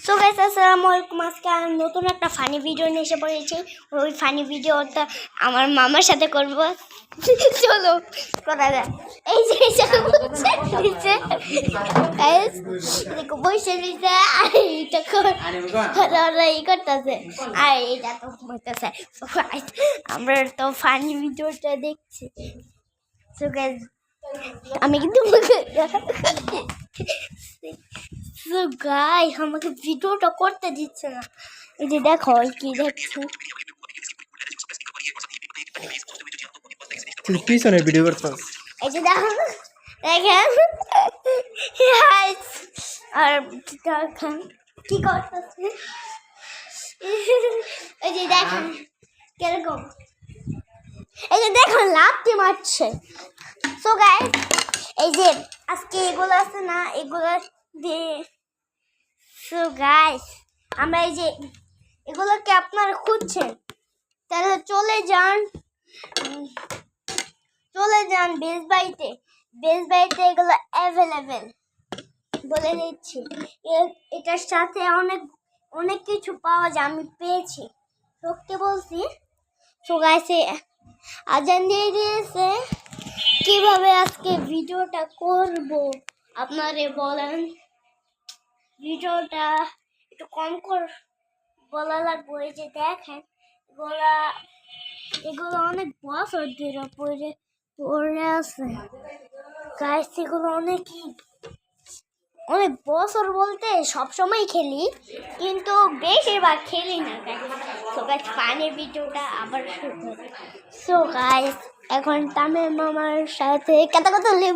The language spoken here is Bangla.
সো গাইস আসসালামু আলাইকুম। আজকে আমি নতুন একটা ফানি ভিডিও নিয়ে এসে পড়েছি। ওই ফানি ভিডিওটা আমার মামার সাথে করব। চলো করা যায়। এই যে নিচে গাইস দেখো বসে নিচে আর এটা ই করতেছে আর এটা তো বলতেছে। সো গাইস আমরা তো ফানি ভিডিওটা দেখছি। সো গাইস আমি কিন্তু সো গাইস আমাকে ভিডিওটা করতে দিচ্ছে না। এই যে দেখো কি দেখছো, তুই পিছনে ভিডিও করছস। এই যে দেখো দেখেন গাইস আর দেখেন কি করতেছে। এই যে দেখেন কিরকম, এই যে দেখো লাফটি মারছে। সো গাইস এই যে আজকে এগুলো আছে না, এগুলো দিয়ে সো গাইস আমরা এই যে এগুলোকে আপনারা খুঁজছেন তাহলে চলে যান বেস বাইতে এগুলো অ্যাভেলেবেল বলে দিচ্ছি। এটার সাথে অনেক কিছু পাওয়া যায়, আমি পেয়েছি সত্যি বলছি। সো গাইস আজান দিয়ে দিয়েছে, কিভাবে আজকে ভিডিওটা করব আপনারে বলেন। ভিডিওটা একটু কম বলা লাগবে। এই যে দেখেন এগুলো অনেক বছর ধরে পড়ে আছে গাইস। এগুলো অনেক বছর বলতে সবসময় খেলি কিন্তু বেশিরভাগ খেলি না গাইস। সো গাইস ফানি ভিডিওটা আবার শুরু। সো গাইস এখন তামিম মামার সাথে কথা